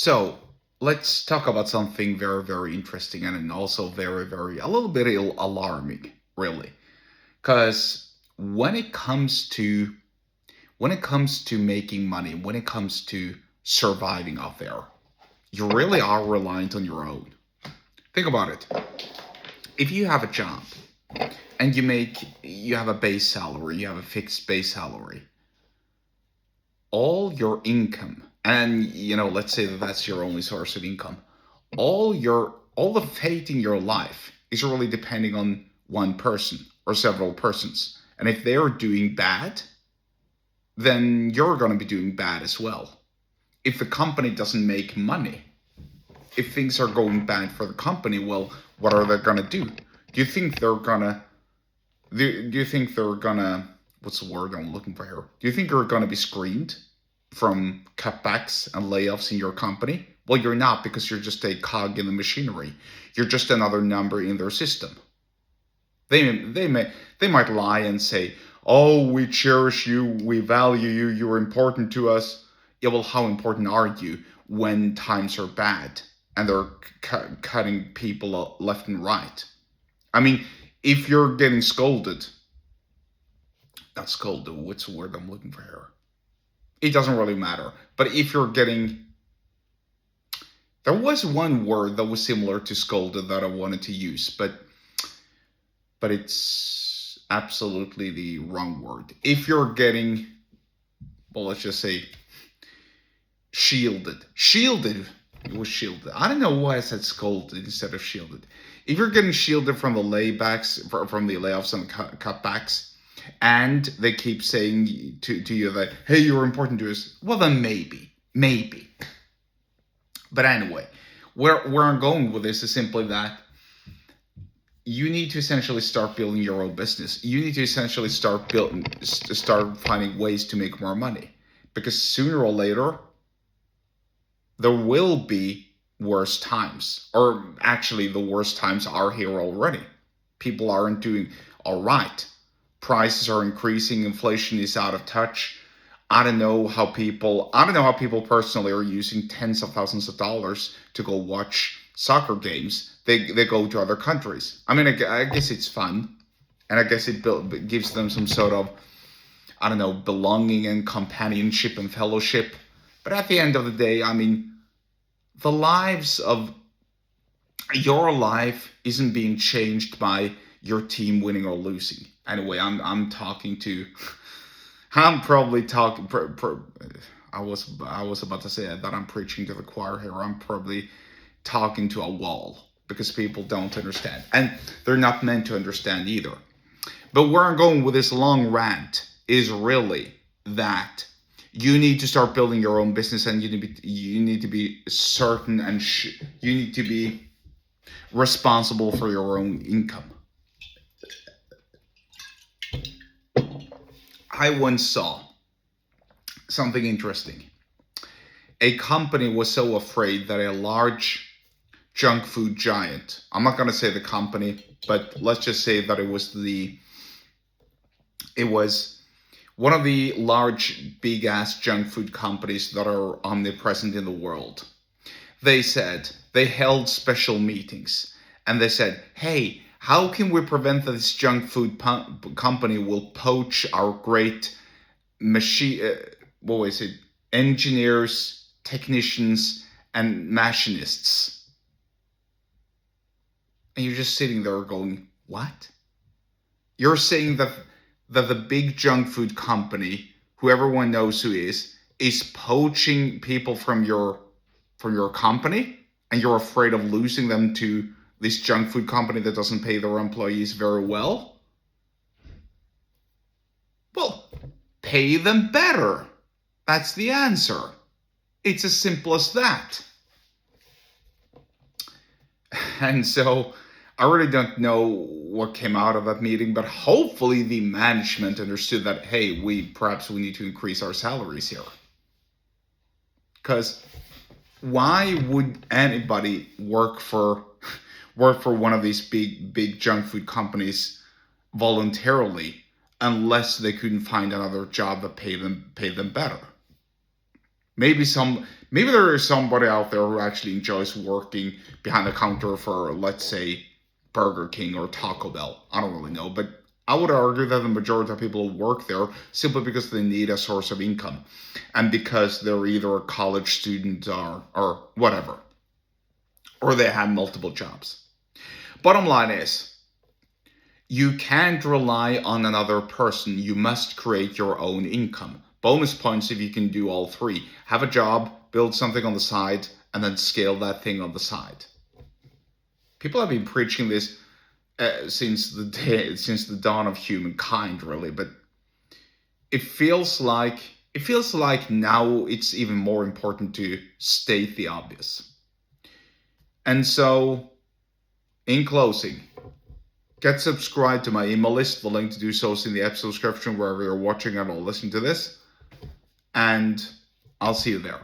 So let's talk about something very, very interesting and also very, very, a little bit alarming, really. Because when it comes to making money, when it comes to surviving out there, you really are reliant on your own. Think about it. If you have a job and you have a base salary, you have a fixed base salary, all your income, and let's say that that's your only source of income, all the fate in your life is really depending on one person or several persons. And if they're doing bad, then you're going to be doing bad as well. If the company doesn't make money, if things are going bad for the company, well, what are they going to do? Do you think they're going to do you think they're gonna, what's the word I'm looking for here? Do you think you're gonna be screened from cutbacks and layoffs in your company? Well, you're not, because you're just a cog in the machinery. You're just another number in their system. They might lie and say, "Oh, we cherish you, we value you, you're important to us." Yeah, well, how important are you when times are bad and they're cutting people left and right? I mean, if you're getting scolded, not scolded, what's the word I'm looking for here? It doesn't really matter. But if you're getting, there was one word that was similar to scolded that I wanted to use, but it's absolutely the wrong word. If you're getting, well, let's just say shielded. It was shielded. I don't know why I said scolded instead of shielded. If you're getting shielded from the from the layoffs and cutbacks, and they keep saying to you that, hey, you're important to us, well, then maybe. But anyway, where I'm going with this is simply that you need to essentially start building your own business. You need to essentially start finding ways to make more money, because sooner or later there will be worse times. Or actually, the worst times are here already. People aren't doing all right. Prices are increasing. Inflation is out of touch. I don't know how people personally are using tens of thousands of dollars to go watch soccer games. They go to other countries. I mean, I guess it's fun, and I guess it gives them some sort of, I don't know, belonging and companionship and fellowship. But at the end of the day, I mean, the lives of your life isn't being changed by your team winning or losing. Anyway, I'm talking to, I'm probably talking. I was about to say that I'm preaching to the choir here. I'm probably talking to a wall, because people don't understand, and they're not meant to understand either. But where I'm going with this long rant is really that you need to start building your own business, and you need to be certain, and you need to be responsible for your own income. I once saw something interesting. A company was so afraid that a large junk food giant, I'm not going to say the company, but let's just say that it was one of the large, big ass junk food companies that are omnipresent in the world. They held special meetings, and they said, hey, how can we prevent that this junk food company will poach our great engineers, technicians, and machinists? And you're just sitting there going, what? You're saying that the big junk food company, who everyone knows who is poaching people from your company, and you're afraid of losing them to this junk food company that doesn't pay their employees very well? Well, pay them better. That's the answer. It's as simple as that. And so I really don't know what came out of that meeting, but hopefully the management understood that, hey, we need to increase our salaries here. Because why would anybody work for one of these big junk food companies voluntarily unless they couldn't find another job that paid them better? Maybe there is somebody out there who actually enjoys working behind the counter for, let's say, Burger King or Taco Bell. I don't really know, but I would argue that the majority of people work there simply because they need a source of income, and because they're either a college student or whatever, or they have multiple jobs. Bottom line is, you can't rely on another person. You must create your own income. Bonus points if you can do all three. Have a job, build something on the side, and then scale that thing on the side. People have been preaching this since the dawn of humankind, really. But it feels like now it's even more important to state the obvious. And so, in closing, get subscribed to my email list. The link to do so is in the episode description wherever you're watching and or listening to this. And I'll see you there.